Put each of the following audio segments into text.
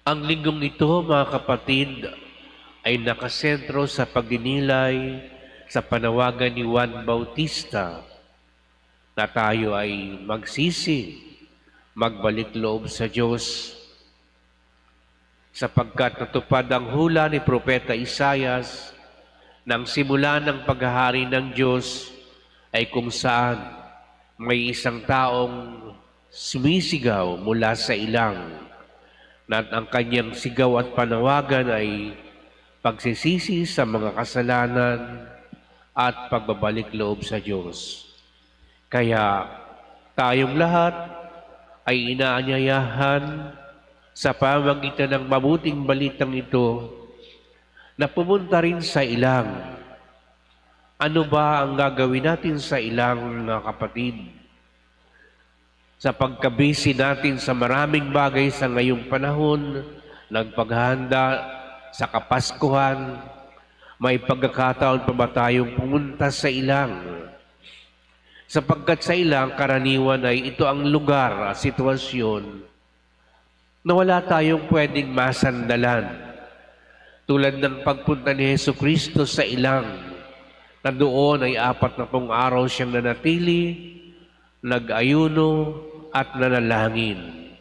Ang linggong ito, mga kapatid, ay nakasentro sa pagdinilay sa panawagan ni Juan Bautista na tayo ay magsisi, magbalik loob sa Diyos, sapagkat natupad ang hula ni Propeta Isaias nang simula ng paghahari ng Diyos ay kung saan may isang taong sumisigaw mula sa ilang na ang kanyang sigaw at panawagan ay pagsisisi sa mga kasalanan at pagbabalik loob sa Diyos. Kaya tayong lahat ay inaanyayahan sa pamamagitan ng mabuting balitang ito na pumunta rin sa ilang. Ano ba ang gagawin natin sa ilang, mga kapatid? Sa pagkabisi natin sa maraming bagay sa ngayong panahon, nagpaghahanda sa Kapaskuhan, may pagkakataon pa ba tayong pumunta sa ilang? Sapagkat sa ilang, karaniwan ay ito ang lugar, sitwasyon, na wala tayong pwedeng masandalan. Tulad ng pagpunta ni Jesucristo sa ilang, na doon ay 40 araw siyang nanatili, nag-ayuno at nanalangin.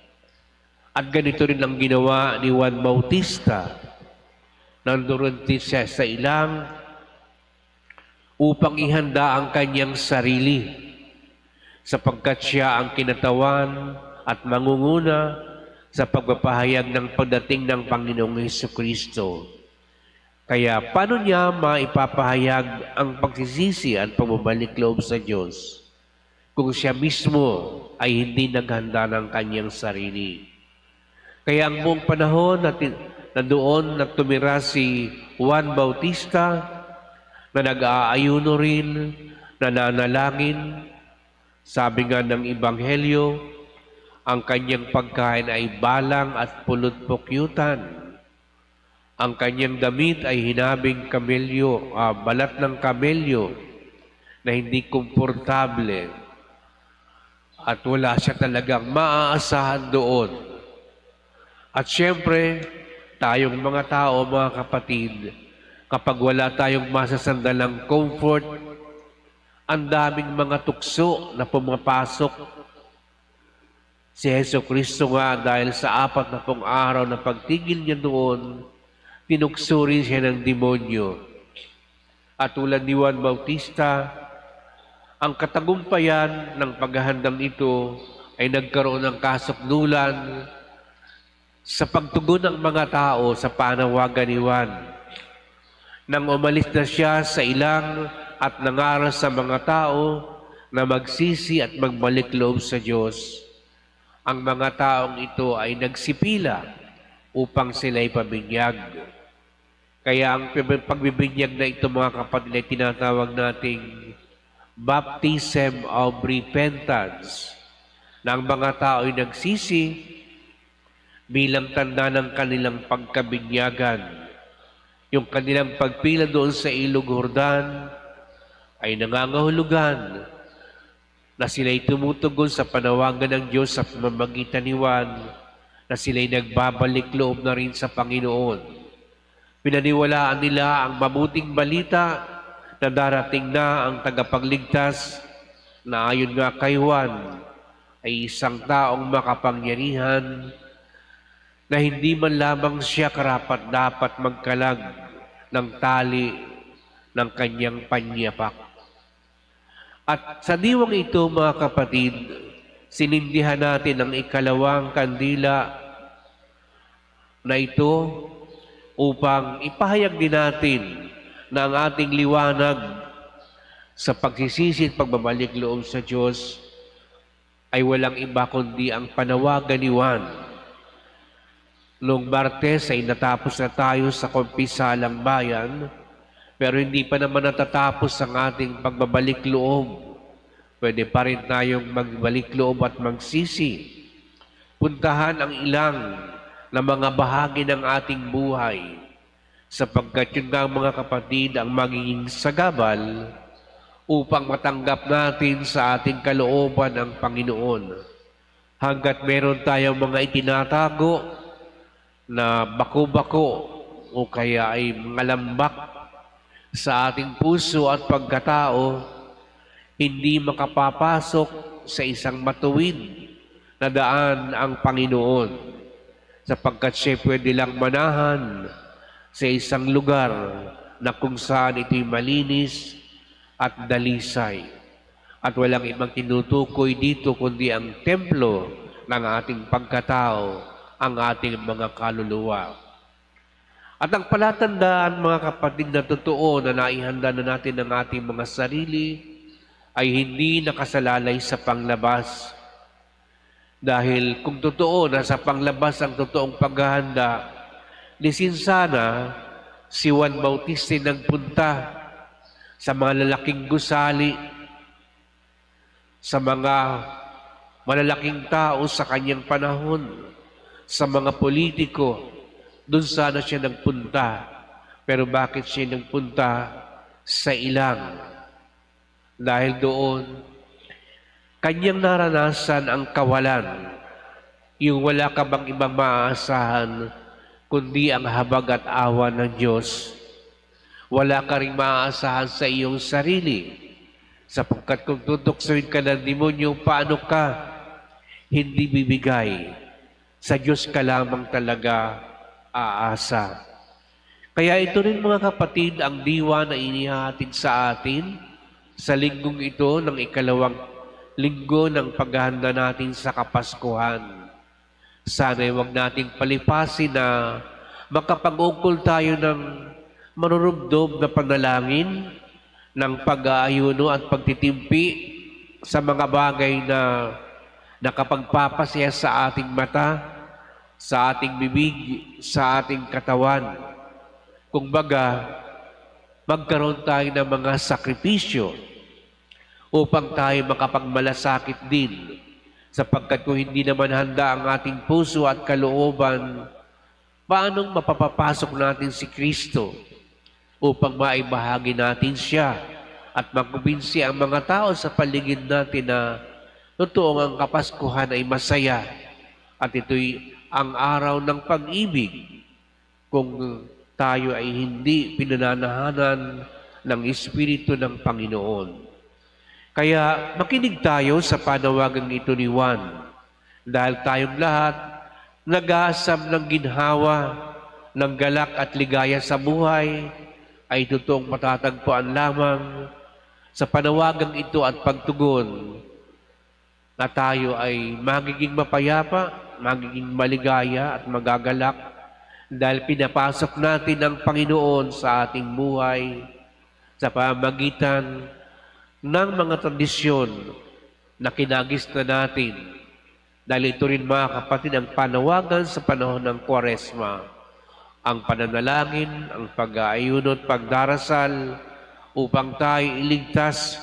At ganito rin ang ginawa ni Juan Bautista. Nandoon siya sa ilang upang ihanda ang kanyang sarili, sapagkat siya ang kinatawan at mangunguna sa pagpapahayag ng pagdating ng Panginoong Jesucristo. Kaya paano niya maipapahayag ang pagsisisi at pagbabalik loob sa Diyos kung siya mismo ay hindi naghanda ng kanyang sarili? Kaya ang buong panahon na doon nagtumira si Juan Bautista, na nag-aayuno rin, nananalangin, sabi nga ng Ebanghelyo, ang kanyang pagkain ay balang at pulot-pukyutan. Ang kanyang damit ay hinabing kamelyo, balat ng kamelyo na hindi komportable. At wala siya talagang maaasahan doon. At siyempre, tayong mga tao, mga kapatid, kapag wala tayong masasandalang comfort, ang daming mga tukso na pumapasok. Si Jesucristo nga, dahil sa 40 araw na pagtigil niya doon, tinuksuri siya ng demonyo. At tulad ni Juan Bautista, ang katagumpayan ng paghahandang ito ay nagkaroon ng kasukdulan sa pagtugon ng mga tao sa panawagan ni Juan. Nang umalis na siya sa ilang at nangaral sa mga tao na magsisi at magbalik loob sa Diyos, ang mga taong ito ay nagsipila upang sila'y pabinyag. Kaya ang pagbibinyag na ito, mga kapatid, ay tinatawag nating baptism of repentance, na ang mga tao ay nagsisi bilang tanda ng kanilang pagkabinyagan. Yung kanilang pagpila doon sa Ilog Jordan ay nangangahulugan na sila'y tumutugon sa panawagan ng Diyos sa pamamagitan ni Juan, na sila'y nagbabalik loob na rin sa Panginoon. Pinaniwalaan nila ang mabuting balita na darating na ang tagapagligtas, na ayon nga kay Juan ay isang taong makapangyarihan na hindi man lamang siya karapat-dapat magkalag ng tali ng kanyang panyapak. At sa diwang ito, mga kapatid, sinindihan natin ang ikalawang kandila na ito upang ipahayag din natin na ang ating liwanag sa pagsisisi at pagbabalik loob sa Diyos ay walang iba kundi ang panawagan ni Juan. Noong Martes ay natapos na tayo sa Kumpisalang Bayan, pero hindi pa naman natatapos ang ating pagbabalik loob. Pwede pa rin tayong magbalik loob at magsisi. Puntahan ang ilang na mga bahagi ng ating buhay, sapagkat yun nga, mga kapatid, ang magiging sagabal upang matanggap natin sa ating kalooban ang Panginoon. Hanggat meron tayong mga itinatago na bako-bako o kaya ay malambak sa ating puso at pagkatao, hindi makapapasok sa isang matuwid na daan ang Panginoon, sapagkat siya pwede lang manahan sa isang lugar na kung saan ito'y malinis at dalisay. At walang ibang tinutukoy dito kundi ang templo ng ating pagkatao, ang ating mga kaluluwa. At ang palatandaan, mga kapatid, na totoo na naihanda na natin ang ating mga sarili ay hindi nakasalalay sa panglabas. Dahil kung totoo na sa panglabas ang totoong paghahanda, lisin sana si Juan Bautista nagpunta sa mga lalaking gusali, sa mga malalaking tao sa kanyang panahon, sa mga politiko. Doon sana siya nagpunta. Pero bakit siya nagpunta sa ilang? Dahil doon, kanyang naranasan ang kawalan. Yung wala ka bang ibang maaasahan, kundi ang habag at awa ng Diyos. Wala ka rin maaasahan sa iyong sarili. Sapagkat kung tutuksoin ka ng demonyo, paano ka hindi bibigay? Sa Diyos ka lamang talaga aasa. Kaya ito rin, mga kapatid, ang diwa na inihatid sa atin sa linggong ito ng ikalawang linggo ng paghahanda natin sa Kapaskuhan. Sana'y huwag nating palipasin na makapag-ungkol tayo ng marurubdob na panalangin, ng pag-aayuno at pagtitimpi sa mga bagay na nakapagpapasaya sa ating mata, sa ating bibig, sa ating katawan. Kung baga, magkaroon tayo ng mga sakripisyo upang tayo makapagmalasakit din, sapagkat kung hindi naman handa ang ating puso at kalooban, paanong mapapapasok natin si Kristo upang maibahagi natin siya at makumbinsi ang mga tao sa paligid natin na totoo ang Kapaskuhan ay masaya at ito'y ang araw ng pag-ibig kung tayo ay hindi pinananahanan ng Espiritu ng Panginoon. Kaya makinig tayo sa panawagang ito ni Juan, dahil tayong lahat nag-aasam ng ginhawa, ng galak at ligaya sa buhay, ay totoong matatagpuan lamang sa panawagang ito at pagtugon na tayo ay magiging mapayapa, magiging maligaya at magagalak dahil pinapasok natin ang Panginoon sa ating buhay sa pamamagitan ng mga tradisyon na kinagis na natin. Dahil ito rin, mga kapatid, ang panawagan sa panahon ng Kwaresma, ang pananalangin, ang pag-aayuno at pagdarasal upang tayo iligtas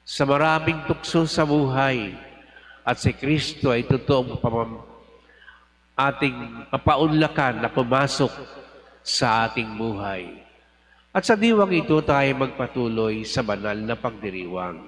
sa maraming tukso sa buhay at si Kristo ay totoong ating papaunlakan na pumasok sa ating buhay. At sa diwang ito tayo magpatuloy sa banal na pagdiriwang.